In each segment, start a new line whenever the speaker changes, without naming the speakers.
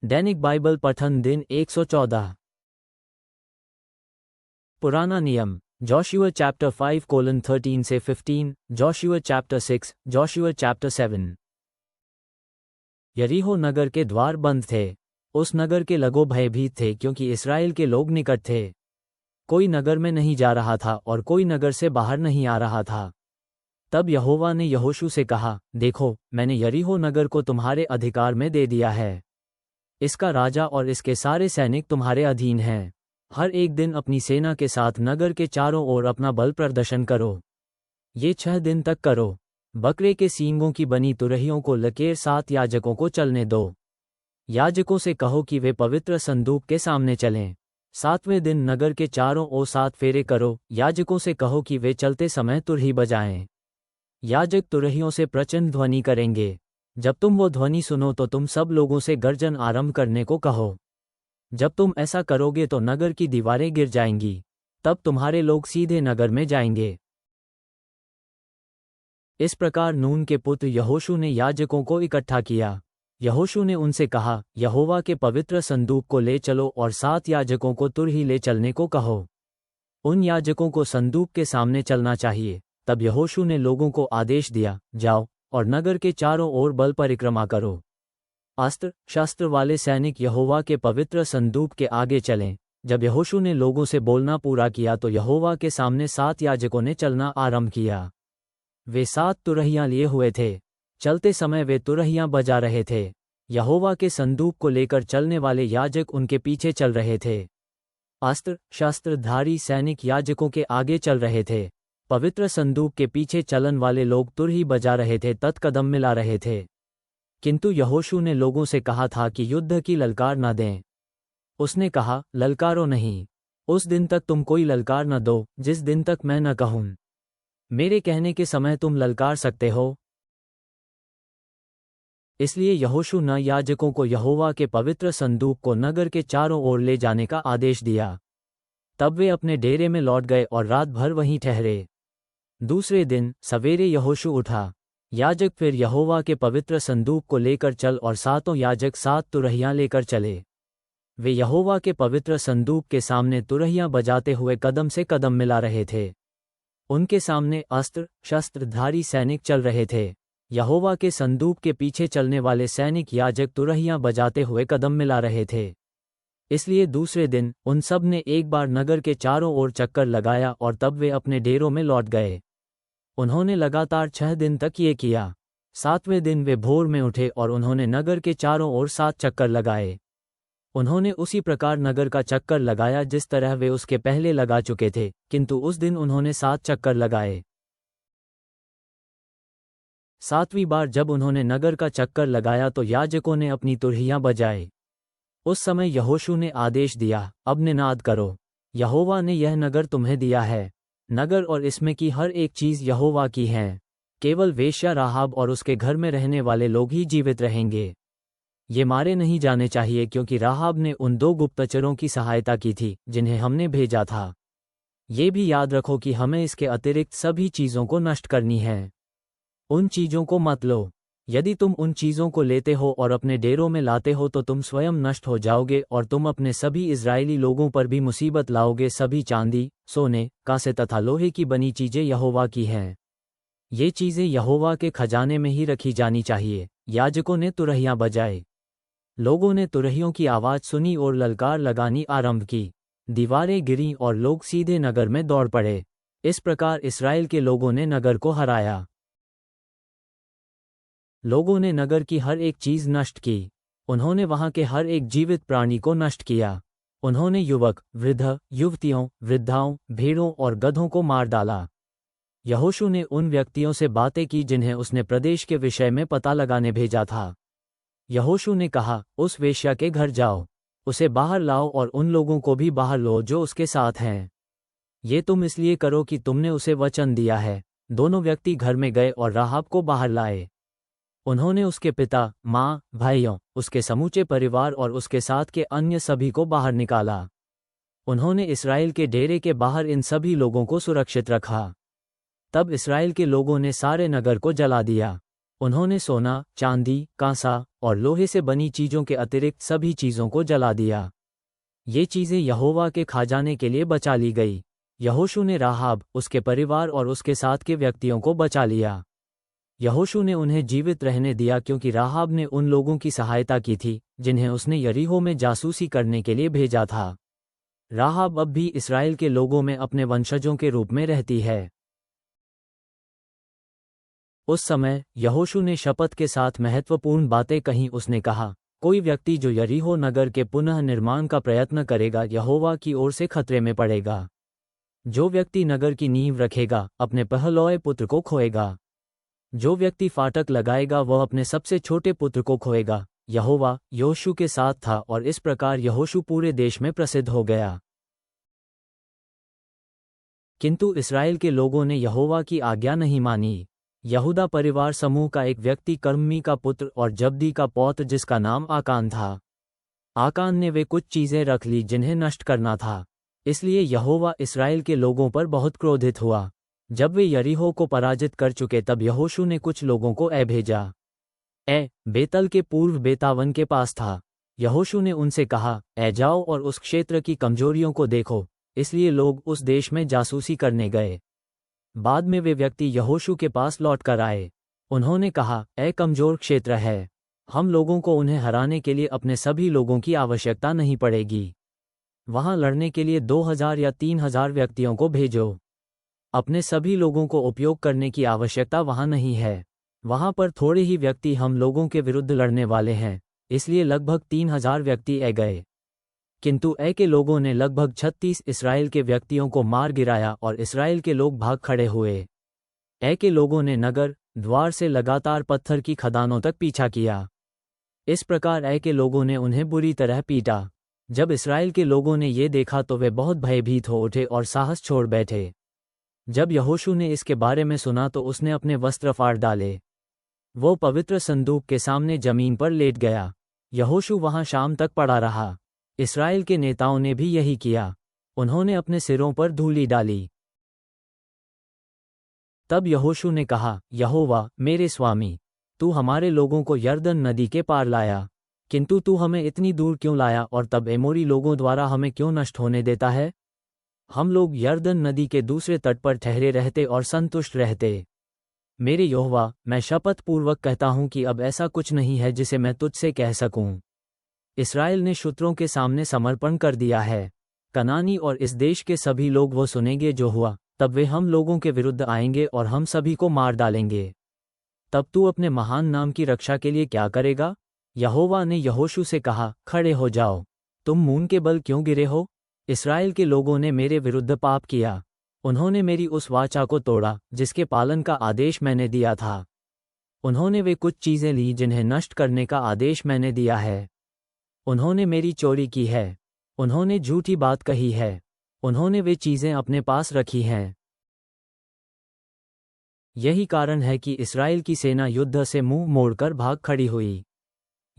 दैनिक Bible पठन दिन 114। पुराना नियम जोशुआ चैप्टर 5:13 से 15, जोशुआ चैप्टर 6, जोशुआ चैप्टर 7। यरीहो नगर के द्वार बंद थे। उस नगर के लोग भयभीत थे क्योंकि इस्राएल के लोग निकट थे। कोई नगर में नहीं जा रहा था और कोई नगर से बाहर नहीं आ रहा था। तब यहोवा ने यहोशू से कहा, देखो, मैंने यरीहो नगर को तुम्हारे अधिकार में दे दिया है। इसका राजा और इसके सारे सैनिक तुम्हारे अधीन हैं। हर एक दिन अपनी सेना के साथ नगर के चारों ओर अपना बल प्रदर्शन करो। ये 6 दिन तक करो। बकरे के सींगों की बनी तुरहियों को लकेर 7 याजकों को चलने दो। याजकों से कहो कि वे पवित्र संदूक के सामने चलें। 7वें दिन नगर के चारों ओर 7 फेरे करो। याजकों से कहो कि वे चलते समय तुरही बजाएं। याजक तुरहियों से प्रचंड ध्वनि करेंगे। जब तुम वो ध्वनि सुनो तो तुम सब लोगों से गर्जन आरंभ करने को कहो। जब तुम ऐसा करोगे तो नगर की दीवारें गिर जाएंगी। तब तुम्हारे लोग सीधे नगर में जाएंगे। इस प्रकार नून के पुत्र यहोशू ने याजकों को इकट्ठा किया। यहोशू ने उनसे कहा, यहोवा के पवित्र संदूक को ले चलो और 7 याजकों को तुरही ले चलने को कहो। उन याजकों को संदूक के सामने चलना चाहिए। तब यहोशू ने लोगों को आदेश दिया, जाओ और नगर के चारों ओर बल परिक्रमा करो। अस्त्र शस्त्र वाले सैनिक यहोवा के पवित्र संदूक के आगे चलें। जब यहोशू ने लोगों से बोलना पूरा किया तो यहोवा के सामने 7 याजकों ने चलना आरंभ किया। वे 7 तुरहियां लिए हुए थे। चलते समय वे तुरहियां बजा रहे थे। यहोवा के संदूक को लेकर चलने वाले याजक उनके पीछे चल रहे थे। अस्त्र शस्त्रधारी सैनिक याजकों के आगे चल रहे थे। पवित्र संदूक के पीछे चलन वाले लोग तुरही बजा रहे थे, तत्कदम मिला रहे थे। किंतु यहोशू ने लोगों से कहा था कि युद्ध की ललकार न दें। उसने कहा, ललकारो नहीं। उस दिन तक तुम कोई ललकार न दो जिस दिन तक मैं न कहूं। मेरे कहने के समय तुम ललकार सकते हो। इसलिए यहोशू ने याजकों को यहोवा के पवित्र संदूक को नगर के चारों ओर ले जाने का आदेश दिया। तब वे अपने डेरे में लौट गए और रात भर वहीं ठहरे। दूसरे दिन सवेरे यहोशू उठा। याजक फिर यहोवा के पवित्र संदूक को लेकर चल और 7 याजक 7 तुरहियां लेकर चले। वे यहोवा के पवित्र संदूक के सामने तुरहियां बजाते हुए कदम से कदम मिला रहे थे। उनके सामने अस्त्र शस्त्रधारी सैनिक चल रहे थे। यहोवा के संदूक के पीछे चलने वाले सैनिक याजक तुरहियां बजाते हुए कदम मिला रहे थे। इसलिए दूसरे दिन उन सब ने एक बार नगर के चारों ओर चक्कर लगाया और तब वे अपने डेरों में लौट गए। उन्होंने लगातार 6 दिन तक ये किया। 7वें दिन वे भोर में उठे और उन्होंने नगर के चारों ओर 7 चक्कर लगाए। उन्होंने उसी प्रकार नगर का चक्कर लगाया जिस तरह वे उसके पहले लगा चुके थे, किंतु उस दिन उन्होंने 7 चक्कर लगाए। 7वीं बार जब उन्होंने नगर का चक्कर लगाया तो याजकों ने अपनी तुरहियां बजाए। उस समय यहोशू ने आदेश दिया, अब निनाद करो, यहोवा ने यह नगर तुम्हें दिया है। नगर और इसमें की हर एक चीज यहोवा की है। केवल वेश्या राहाब और उसके घर में रहने वाले लोग ही जीवित रहेंगे। ये मारे नहीं जाने चाहिए क्योंकि राहाब ने उन 2 गुप्तचरों की सहायता की थी जिन्हें हमने भेजा था। ये भी याद रखो कि हमें इसके अतिरिक्त सभी चीज़ों को नष्ट करनी है। उन चीज़ों को मत लो। यदि तुम उन चीज़ों को लेते हो और अपने डेरों में लाते हो तो तुम स्वयं नष्ट हो जाओगे और तुम अपने सभी इज़राइली लोगों पर भी मुसीबत लाओगे। सभी चांदी, सोने, कांसे तथा लोहे की बनी चीज़ें यहोवा की हैं। ये चीज़ें यहोवा के खजाने में ही रखी जानी चाहिए। याजकों ने तुरहियां बजाए। लोगों ने तुरहियों की आवाज़ सुनी और ललकार लगानी आरंभ की। दीवारें गिरीं और लोग सीधे नगर में दौड़ पड़े। इस प्रकार इस्राएल के लोगों ने नगर को हराया। लोगों ने नगर की हर एक चीज़ नष्ट की। उन्होंने वहां के हर एक जीवित प्राणी को नष्ट किया। उन्होंने युवक, वृद्ध, युवतियों, वृद्धाओं, भेड़ों और गधों को मार डाला। यहोशू ने उन व्यक्तियों से बातें की जिन्हें उसने प्रदेश के विषय में पता लगाने भेजा था। यहोशू ने कहा, उस वेश्या के घर जाओ, उसे बाहर लाओ और उन लोगों को भी बाहर लो जो उसके साथ हैं। ये तुम इसलिए करो कि तुमने उसे वचन दिया है। दोनों व्यक्ति घर में गए और राहाब को बाहर लाए। उन्होंने उसके पिता, माँ, भाइयों, उसके समूचे परिवार और उसके साथ के अन्य सभी को बाहर निकाला। उन्होंने इस्राएल के डेरे के बाहर इन सभी लोगों को सुरक्षित रखा। तब इस्राएल के लोगों ने सारे नगर को जला दिया। उन्होंने सोना, चांदी, कांसा और लोहे से बनी चीज़ों के अतिरिक्त सभी चीज़ों को जला दिया। ये चीज़ें यहोवा के खजाने के लिए बचा ली गई। यहोशू ने राहाब, उसके परिवार और उसके साथ के व्यक्तियों को बचा लिया। यहोशू ने उन्हें जीवित रहने दिया क्योंकि राहाब ने उन लोगों की सहायता की थी जिन्हें उसने यरीहो में जासूसी करने के लिए भेजा था। राहाब अब भी इस्राएल के लोगों में अपने वंशजों के रूप में रहती है। उस समय यहोशू ने शपथ के साथ महत्वपूर्ण बातें कहीं। उसने कहा, कोई व्यक्ति जो यरीहो नगर के पुनः निर्माण का प्रयत्न करेगा यहोवा की ओर से खतरे में पड़ेगा। जो व्यक्ति नगर की नींव रखेगा अपने पहलौए पुत्र को खोएगा। जो व्यक्ति फाटक लगाएगा वह अपने सबसे छोटे पुत्र को खोएगा। यहोवा यहोशू के साथ था और इस प्रकार यहोशू पूरे देश में प्रसिद्ध हो गया। किंतु इस्राएल के लोगों ने यहोवा की आज्ञा नहीं मानी। यहूदा परिवार समूह का एक व्यक्ति कर्मी का पुत्र और जब्दी का पौत्र जिसका नाम आकान था। आकान ने वे कुछ चीज़ें रख ली जिन्हें नष्ट करना था। इसलिए यहोवा इस्राएल के लोगों पर बहुत क्रोधित हुआ। जब वे यरीहो को पराजित कर चुके तब यहोशू ने कुछ लोगों को भेजा। बेतल के पूर्व बेतावन के पास था। यहोशू ने उनसे कहा, जाओ और उस क्षेत्र की कमजोरियों को देखो। इसलिए लोग उस देश में जासूसी करने गए। बाद में वे व्यक्ति यहोशू के पास लौट कर आए। उन्होंने कहा, कमजोर क्षेत्र है, हम लोगों को उन्हें हराने के लिए अपने सभी लोगों की आवश्यकता नहीं पड़ेगी। वहां लड़ने के लिए 2000 या 3000 व्यक्तियों को भेजो। अपने सभी लोगों को उपयोग करने की आवश्यकता वहां नहीं है। वहां पर थोड़े ही व्यक्ति हम लोगों के विरुद्ध लड़ने वाले हैं, इसलिए लगभग 3000 व्यक्ति गए। किंतु के लोगों ने लगभग 36 इस्राएल के व्यक्तियों को मार गिराया और इस्राएल के लोग भाग खड़े हुए। के लोगों ने नगर द्वार से लगातार पत्थर की खदानों तक पीछा किया। इस प्रकार के लोगों ने उन्हें बुरी तरह पीटा। जब इस्राएल के लोगों ने ये देखा तो वे बहुत भयभीत हो उठे और साहस छोड़ बैठे। जब यहोशू ने इसके बारे में सुना तो उसने अपने वस्त्र फाड़ डाले। वो पवित्र संदूक के सामने जमीन पर लेट गया। यहोशू वहां शाम तक पड़ा रहा। इस्राएल के नेताओं ने भी यही किया। उन्होंने अपने सिरों पर धूली डाली। तब यहोशू ने कहा, यहोवा मेरे स्वामी, तू हमारे लोगों को यरदन नदी के पार लाया, किंतु तू हमें इतनी दूर क्यों लाया और तब एमोरी लोगों द्वारा हमें क्यों नष्ट होने देता है? हम लोग यरदन नदी के दूसरे तट पर ठहरे रहते और संतुष्ट रहते। मेरे यहोवा, मैं शपथ पूर्वक कहता हूं कि अब ऐसा कुछ नहीं है जिसे मैं तुझसे कह सकूं। इस्राएल ने शत्रुओं के सामने समर्पण कर दिया है। कनानी और इस देश के सभी लोग वो सुनेंगे जो हुआ, तब वे हम लोगों के विरुद्ध आएंगे और हम सभी को मार डालेंगे। तब तू अपने महान नाम की रक्षा के लिए क्या करेगा? यहोवा ने यहोशू से कहा, खड़े हो जाओ। तुम मून के बल क्यों गिरे हो? इस्राएल के लोगों ने मेरे विरुद्ध पाप किया। उन्होंने मेरी उस वाचा को तोड़ा जिसके पालन का आदेश मैंने दिया था। उन्होंने वे कुछ चीज़ें ली जिन्हें नष्ट करने का आदेश मैंने दिया है। उन्होंने मेरी चोरी की है। उन्होंने झूठी बात कही है। उन्होंने वे चीज़ें अपने पास रखी हैं। यही कारण है कि इस्राएल की सेना युद्ध से मुंह मोड़कर भाग खड़ी हुई।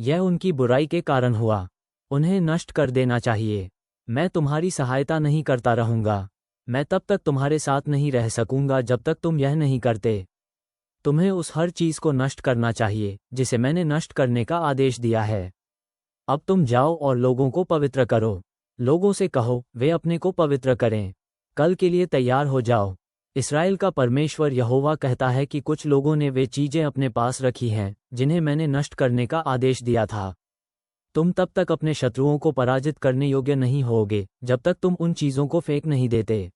यह उनकी बुराई के कारण हुआ। उन्हें नष्ट कर देना चाहिए। मैं तुम्हारी सहायता नहीं करता रहूंगा। मैं तब तक तुम्हारे साथ नहीं रह सकूंगा जब तक तुम यह नहीं करते। तुम्हें उस हर चीज़ को नष्ट करना चाहिए जिसे मैंने नष्ट करने का आदेश दिया है। अब तुम जाओ और लोगों को पवित्र करो। लोगों से कहो वे अपने को पवित्र करें। कल के लिए तैयार हो जाओ। इस्राएल का परमेश्वर यहोवा कहता है कि कुछ लोगों ने वे चीज़ें अपने पास रखी हैं जिन्हें मैंने नष्ट करने का आदेश दिया था। तुम तब तक अपने शत्रुओं को पराजित करने योग्य नहीं होगे जब तक तुम उन चीज़ों को फेंक नहीं देते।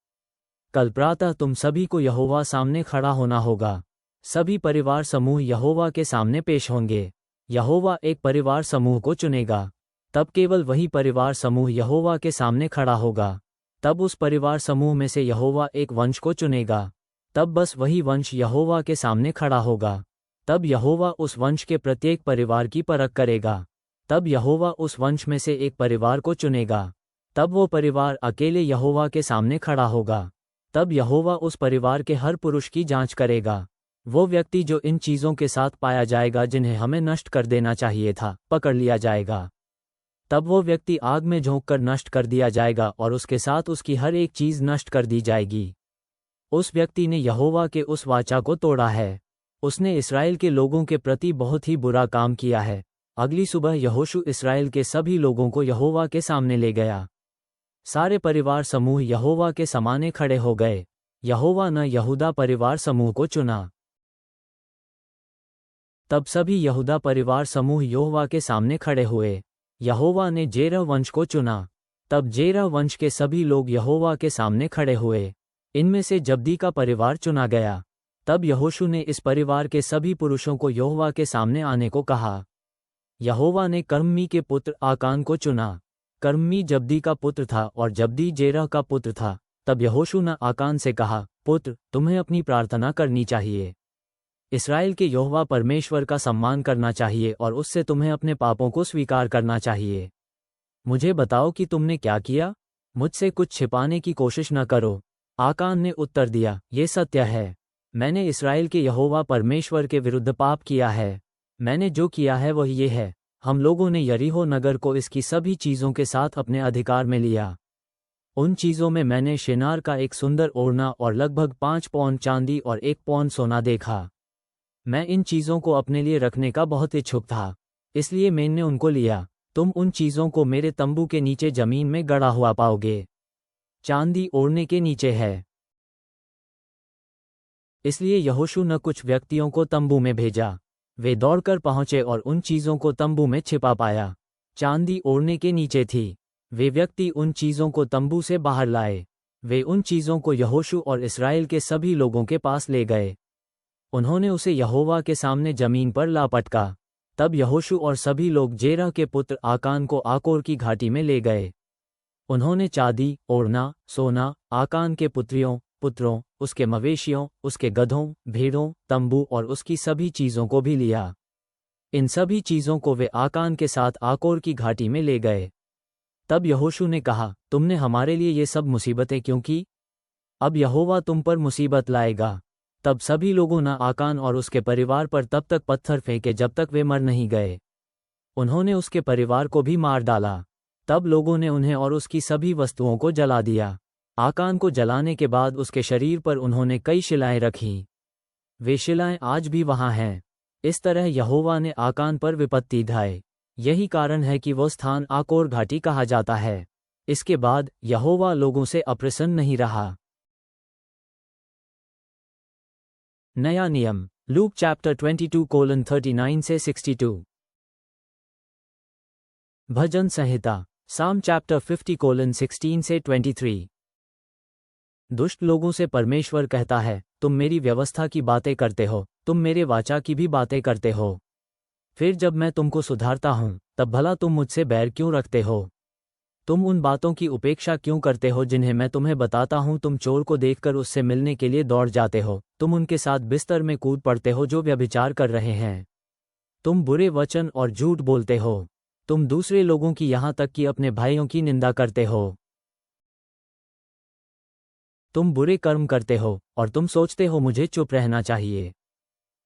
कल प्रातः तुम सभी को यहोवा सामने खड़ा होना होगा। सभी परिवार समूह यहोवा के सामने पेश होंगे। यहोवा एक परिवार समूह को चुनेगा। तब केवल वही परिवार समूह यहोवा के सामने खड़ा होगा। तब उस परिवार समूह में से यहोवा एक वंश को चुनेगा। तब बस वही वंश यहोवा के सामने खड़ा होगा। तब यहोवा उस वंश के प्रत्येक परिवार की परख करेगा। तब यहोवा उस वंश में से एक परिवार को चुनेगा। तब वो परिवार अकेले यहोवा के सामने खड़ा होगा। तब यहोवा उस परिवार के हर पुरुष की जांच करेगा। वो व्यक्ति जो इन चीज़ों के साथ पाया जाएगा जिन्हें हमें नष्ट कर देना चाहिए था, पकड़ लिया जाएगा। तब वो व्यक्ति आग में झोंककर नष्ट कर दिया जाएगा और उसके साथ उसकी हर एक चीज़ नष्ट कर दी जाएगी। उस व्यक्ति ने यहोवा के उस वाचा को तोड़ा है। उसने इस्राएल के लोगों के प्रति बहुत ही बुरा काम किया है। अगली सुबह यहोशू इस्राएल के सभी लोगों को यहोवा के सामने ले गया। सारे परिवार समूह यहोवा के सामने खड़े हो गए। यहोवा ने यहूदा परिवार समूह को चुना। तब सभी यहूदा परिवार समूह यहोवा के सामने खड़े हुए। यहोवा ने जेरह वंश को चुना। तब जेरह वंश के सभी लोग यहोवा के सामने खड़े हुए। इनमें से जब्दी का परिवार चुना गया। तब यहोशू ने इस परिवार के सभी पुरुषों को यहोवा के सामने आने को कहा। यहोवा ने कर्मी के पुत्र आकान को चुना। कर्मी जब्दी का पुत्र था और जब्दी जेरह का पुत्र था। तब यहोशू ने आकान से कहा, पुत्र, तुम्हें अपनी प्रार्थना करनी चाहिए। इस्राएल के यहोवा परमेश्वर का सम्मान करना चाहिए और उससे तुम्हें अपने पापों को स्वीकार करना चाहिए। मुझे बताओ कि तुमने क्या किया। मुझसे कुछ छिपाने की कोशिश न करो। आकान ने उत्तर दिया, ये सत्य है। मैंने इस्राएल के यहोवा परमेश्वर के विरुद्ध पाप किया है। मैंने जो किया है वह ये है, हम लोगों ने यरीहो नगर को इसकी सभी चीज़ों के साथ अपने अधिकार में लिया। उन चीज़ों में मैंने शिनार का एक सुंदर ओढ़ना और लगभग 5 पौंड चांदी और 1 पौंड सोना देखा। मैं इन चीज़ों को अपने लिए रखने का बहुत इच्छुक था, इसलिए मैंने उनको लिया। तुम उन चीज़ों को मेरे तंबू के नीचे जमीन में गड़ा हुआ पाओगे। चांदी ओढ़ने के नीचे है। इसलिए यहोशू ने कुछ व्यक्तियों को तंबू में भेजा। वे दौड़कर पहुंचे और उन चीज़ों को तंबू में छिपा पाया। चांदी ओढ़ने के नीचे थी। वे व्यक्ति उन चीज़ों को तंबू से बाहर लाए। वे उन चीज़ों को यहोशू और इस्राएल के सभी लोगों के पास ले गए। उन्होंने उसे यहोवा के सामने जमीन पर ला पटका। तब यहोशू और सभी लोग जेरह के पुत्र आकान को आकोर की घाटी में ले गए। उन्होंने चांदी, ओढ़ना, सोना, आकान के पुत्रों, उसके मवेशियों, उसके गधों, भेड़ों, तंबू और उसकी सभी चीज़ों को भी लिया। इन सभी चीज़ों को वे आकान के साथ आकोर की घाटी में ले गए। तब यहोशू ने कहा, तुमने हमारे लिए ये सब मुसीबतें क्यों की? अब यहोवा तुम पर मुसीबत लाएगा। तब सभी लोगों ने आकान और उसके परिवार पर तब तक पत्थर फेंके जब तक वे मर नहीं गए। उन्होंने उसके परिवार को भी मार डाला। तब लोगों ने उन्हें और उसकी सभी वस्तुओं को जला दिया। आकान को जलाने के बाद उसके शरीर पर उन्होंने कई शिलाएं रखीं। वे शिलाएं आज भी वहां हैं। इस तरह यहोवा ने आकान पर विपत्ति ढाई। यही कारण है कि वो स्थान आकोर घाटी कहा जाता है। इसके बाद यहोवा लोगों से अप्रसन्न नहीं रहा। नया नियम, लूक चैप्टर 22:39 से 62। भजन संहिता, साम चैप्टर 50:16 से 23। दुष्ट लोगों से परमेश्वर कहता है, तुम मेरी व्यवस्था की बातें करते हो, तुम मेरे वाचा की भी बातें करते हो। फिर जब मैं तुमको सुधारता हूँ, तब भला तुम मुझसे बैर क्यों रखते हो? तुम उन बातों की उपेक्षा क्यों करते हो जिन्हें मैं तुम्हें बताता हूँ? तुम चोर को देखकर उससे मिलने के लिए दौड़ जाते हो। तुम उनके साथ बिस्तर में कूद पड़ते हो जो व्यभिचार कर रहे हैं। तुम बुरे वचन और झूठ बोलते हो। तुम दूसरे लोगों की यहाँ तक कि अपने भाइयों की निंदा करते हो। तुम बुरे कर्म करते हो और तुम सोचते हो मुझे चुप रहना चाहिए।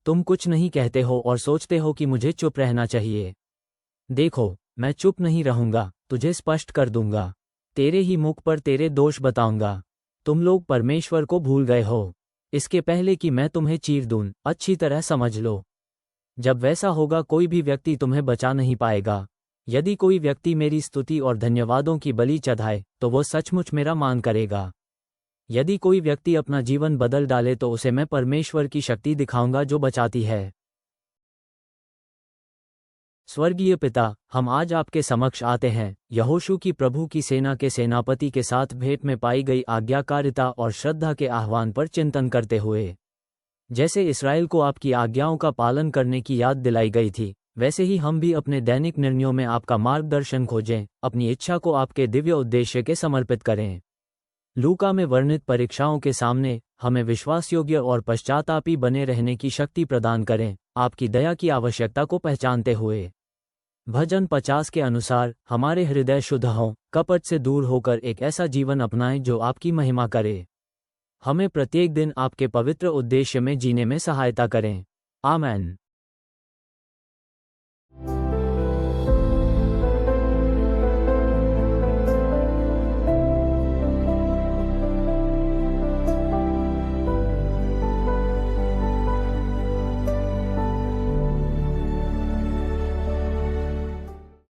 तुम कुछ नहीं कहते हो और सोचते हो कि मुझे चुप रहना चाहिए। देखो, मैं चुप नहीं रहूंगा, तुझे स्पष्ट कर दूंगा। तेरे ही मुख पर तेरे दोष बताऊंगा। तुम लोग परमेश्वर को भूल गए हो। इसके पहले कि मैं तुम्हें चीर दूं, अच्छी तरह समझ लो। जब वैसा होगा कोई भी व्यक्ति तुम्हें बचा नहीं पाएगा। यदि कोई व्यक्ति मेरी स्तुति और धन्यवादों की बलि चढ़ाए तो वो सचमुच मेरा मान करेगा। यदि कोई व्यक्ति अपना जीवन बदल डाले तो उसे मैं परमेश्वर की शक्ति दिखाऊंगा जो बचाती है। स्वर्गीय पिता, हम आज आपके समक्ष आते हैं, यहोशू की प्रभु की सेना के सेनापति के साथ भेंट में पाई गई आज्ञाकारिता और श्रद्धा के आह्वान पर चिंतन करते हुए। जैसे इस्राएल को आपकी आज्ञाओं का पालन करने की याद दिलाई गई थी, वैसे ही हम भी अपने दैनिक निर्णयों में आपका मार्गदर्शन खोजें, अपनी इच्छा को आपके दिव्य उद्देश्य के समर्पित करें। लूका में वर्णित परीक्षाओं के सामने हमें विश्वासयोग्य और पश्चातापी बने रहने की शक्ति प्रदान करें, आपकी दया की आवश्यकता को पहचानते हुए। भजन 50 के अनुसार हमारे हृदय शुद्ध हों, कपट से दूर होकर एक ऐसा जीवन अपनाएं जो आपकी महिमा करे। हमें प्रत्येक दिन आपके पवित्र उद्देश्य में जीने में सहायता करें। आमीन।